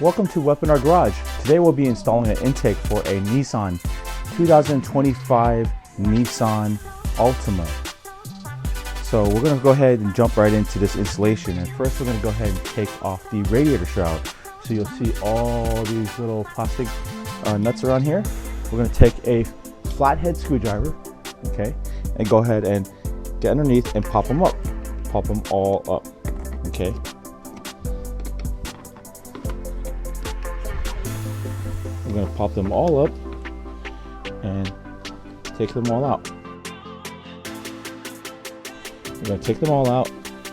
Welcome to WPN.R Garage. Today we'll be installing an intake for a Nissan 2025 Nissan Altima. So we're going to go ahead and jump right into this installation. And first we're going to go ahead and take off the radiator shroud. So you'll see all these little plastic nuts around here. We're going to take a flathead screwdriver, okay, and go ahead and get underneath and pop them up. Pop them all up, okay. We're going to pop them all up and take them all out. We're going to take them all out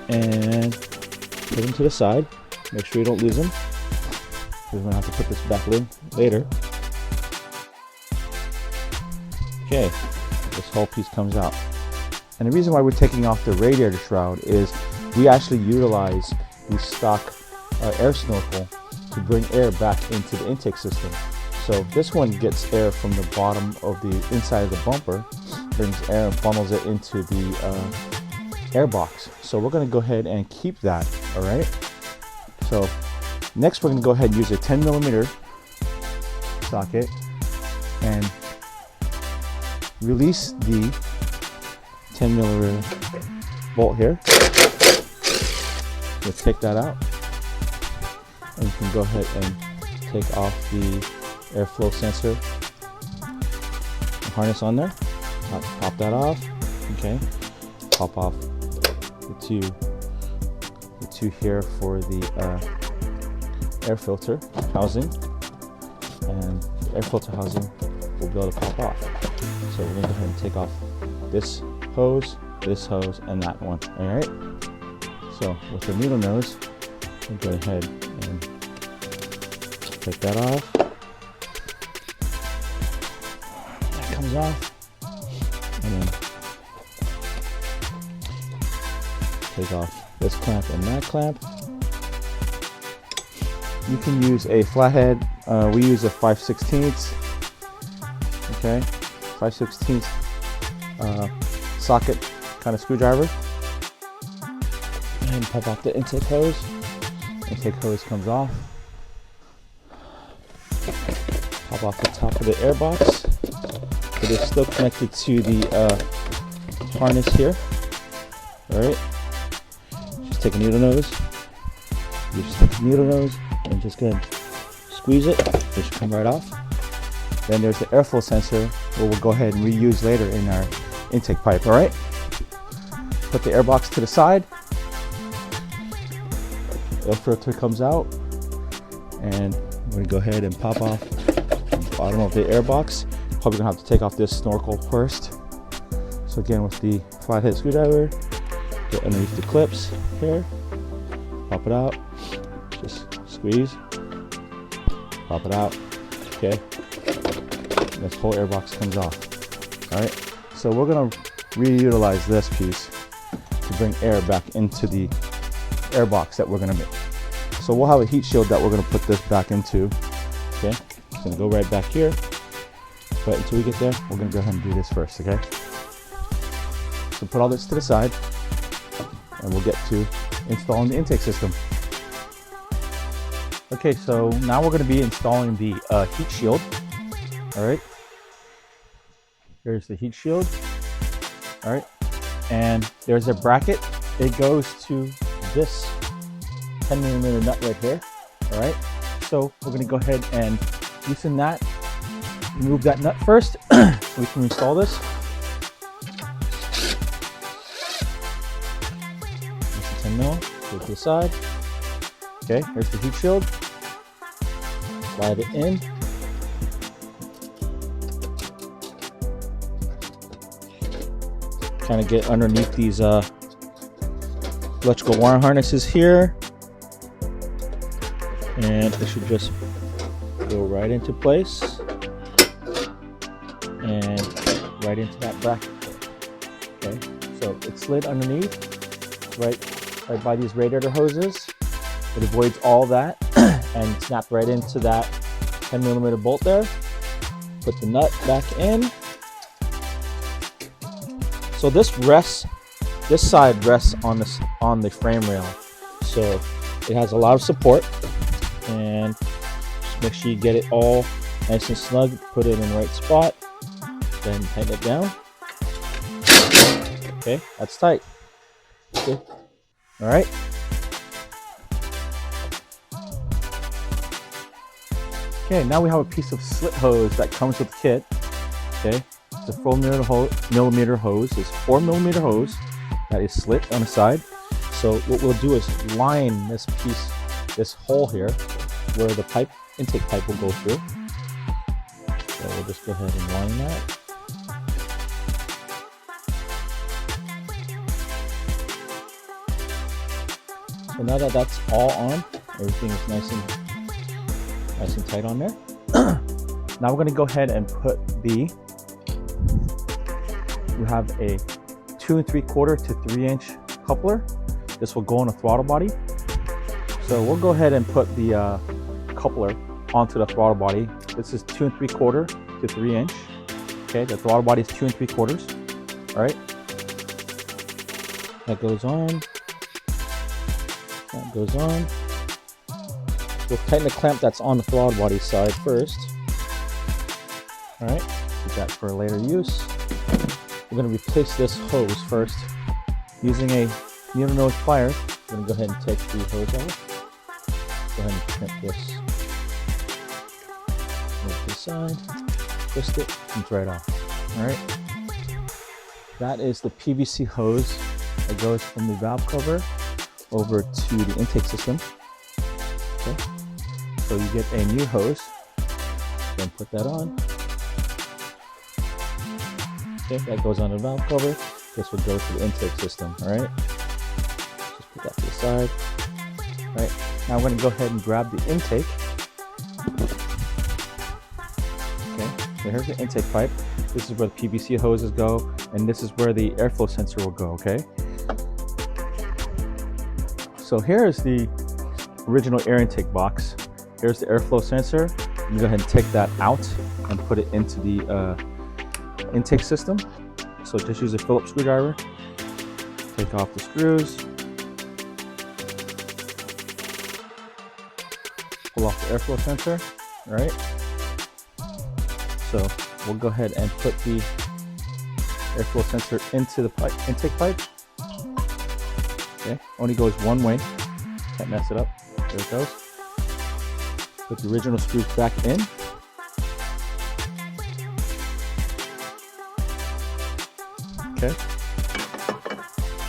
and put them to the side. Make sure you don't lose them, because we're going to have to put this back in later. Okay, this whole piece comes out. And the reason why we're taking off the radiator shroud is we actually utilize the stock air snorkel to bring air back into the intake system. So this one gets air from the bottom of the inside of the bumper, brings air and funnels it into the air box. So we're going to go ahead and keep that, all right? So next we're going to go ahead and use a 10mm socket and release the 10mm bolt here. Let's take that out, and you can go ahead and take off the airflow sensor harness on there. Pop that off. Okay, pop off the two here for the air filter housing, and the air filter housing will be able to pop off. So we're going to go ahead and take off this hose, and that one. All right. So with the needle nose, we'll go ahead and take that off. That comes off, and then take off this clamp and that clamp. You can use a flathead. We use a 5/16. Okay, 5/16 socket kind of screwdriver, and pop off the intake hose. Intake hose comes off. Pop off the top of the air box. It is still connected to the harness here. All right. Just take a needle nose. You just take a needle nose and just go ahead and squeeze it. It should come right off. Then there's the airflow sensor, where we'll go ahead and reuse later in our intake pipe. All right. Put the air box to the side. Air filter comes out, and we're going to go ahead and pop off the bottom of the air box. Probably going to have to take off this snorkel first. So again, with the flathead screwdriver, get underneath the clips here, pop it out, just squeeze, pop it out. Okay, and this whole air box comes off. All right, so we're going to reutilize this piece to bring air back into the air box that we're going to make. So we'll have a heat shield that we're going to put this back into. Okay, it's going to go right back here, but until we get there, we're going to go ahead and do this first. Okay, so put all this to the side, and we'll get to installing the intake system. Okay, so now we're going to be installing the heat shield. All right, here's the heat shield. All right, and there's a bracket. It goes to this 10mm nut right here. All right, so we're going to go ahead and loosen that. Remove that nut first so we can install this. There's the 10mm. Go to the side. Okay, here's the heat shield. Slide it in. Trying to get underneath these electrical wire harnesses here, and it should just go right into place and right into that bracket. Okay, so it's slid underneath, right by these radiator hoses. It avoids all that and snapped right into that 10mm bolt there. Put the nut back in. So this side rests on the frame rail, so it has a lot of support, and Make sure you get it all nice and snug, put it in the right spot, then tighten it down. Okay, that's tight. Okay. All right. Okay, now we have a piece of slit hose that comes with the kit. Okay, it's a 4mm hose. It's 4mm hose that is slit on the side. So what we'll do is line this piece, this hole here, where the pipe, intake pipe will go through. So we'll just go ahead and line that. So now that that's all on, everything is nice and tight on there. Now we're going to go ahead and put we have a 2 3/4 to 3-inch coupler. This will go on the throttle body. So we'll go ahead and put the coupler onto the throttle body. This is 2 3/4 to 3-inch. Okay, the throttle body is 2 3/4. All right, that goes on. That goes on. We'll tighten the clamp that's on the throttle body side first. All right, keep that for later use. We're going to replace this hose first using a needle nose pliers. We're going to go ahead and take the hose off. Go ahead and crimp this. Move to the side, twist it, comes right off. All right, that is the PVC hose that goes from the valve cover over to the intake system. Okay, so you get a new hose, then put that on. Okay, that goes on the valve cover. This will go to the intake system. All right, just put that to the side. All right, now I'm going to go ahead and grab the intake. Okay, so here's the intake pipe. This is where the PVC hoses go, and this is where the airflow sensor will go. Okay, so here is the original air intake box. Here's the airflow sensor. I'm gonna go ahead and take that out and put it into the intake system. So just use a Phillips screwdriver. Take off the screws. Pull off the airflow sensor. All right. So we'll go ahead and put the airflow sensor into the pipe, intake pipe. Okay, only goes one way. Can't mess it up. There it goes. Put the original screws back in. Okay.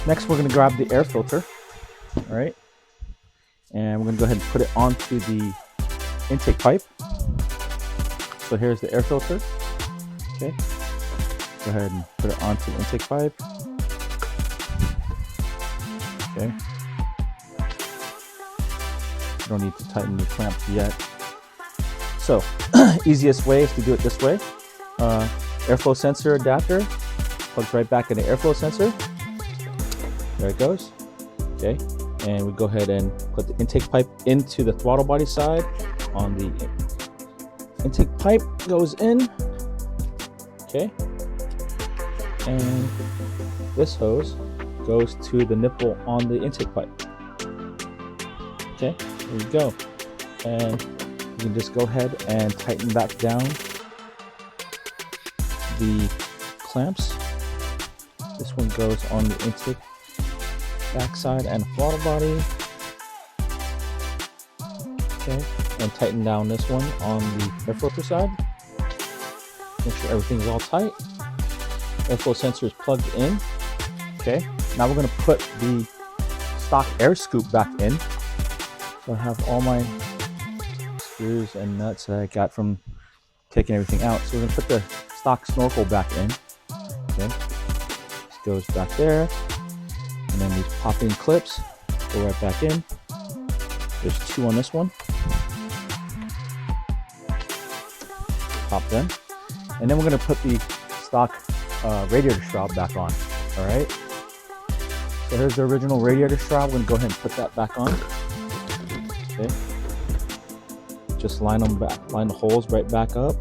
Next, we're going to grab the air filter. All right. And we're going to go ahead and put it onto the intake pipe. So here's the air filter. Okay. Go ahead and put it onto the intake pipe. Okay. You don't need to tighten the clamps yet. So, easiest way is to do it this way. Airflow sensor adapter plugs right back in the airflow sensor. There it goes. Okay, and we go ahead and put the intake pipe into the throttle body side. On the intake pipe goes in. Okay, and this hose goes to the nipple on the intake pipe. Okay, there you go. And you can just go ahead and tighten back down the clamps. This one goes on the intake backside and throttle body. Okay, and tighten down this one on the air filter side. Make sure everything's all tight. Airflow sensor is plugged in. Okay, now we're going to put the stock air scoop back in. So I have all my screws and nuts that I got from taking everything out. So we're going to put the stock snorkel back in. Okay, this goes back there. And then these pop-in clips go right back in. There's 2 on this one. Pop them. And then we're going to put the stock radiator shroud back on. All right. So here's the original radiator shroud. We're going to go ahead and put that back on. Okay. Just line them back, line the holes right back up,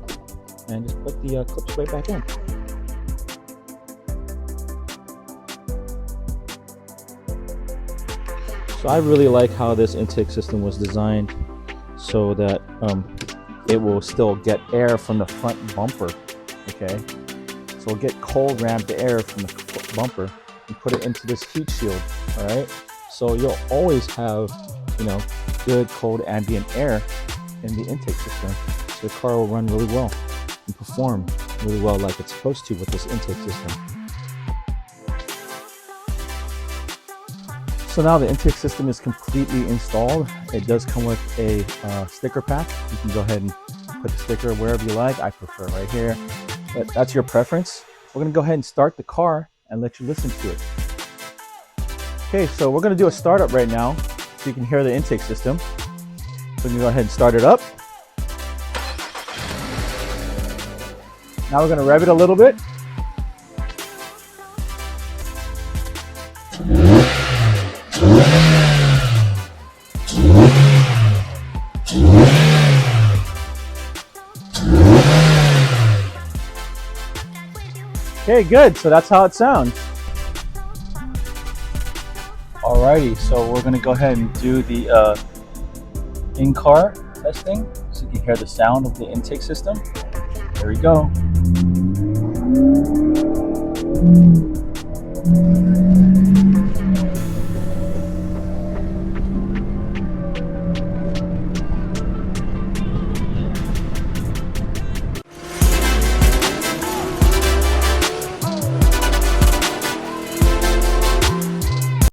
and just put the clips right back in. So I really like how this intake system was designed so that it will still get air from the front bumper, okay? So we'll get cold rammed air from the bumper and put it into this heat shield, all right? So you'll always have, you know, good cold ambient air in the intake system. So the car will run really well and perform really well like it's supposed to with this intake system. So now the intake system is completely installed. It does come with a sticker pack. You can go ahead and put the sticker wherever you like. I prefer right here, but that's your preference. We're gonna go ahead and start the car and let you listen to it. Okay, so we're gonna do a startup right now so you can hear the intake system. So we can go ahead and start it up. Now we're gonna rev it a little bit. Okay, good. So that's how it sounds. Alrighty, so we're gonna go ahead and do the in-car testing so you can hear the sound of the intake system. There we go.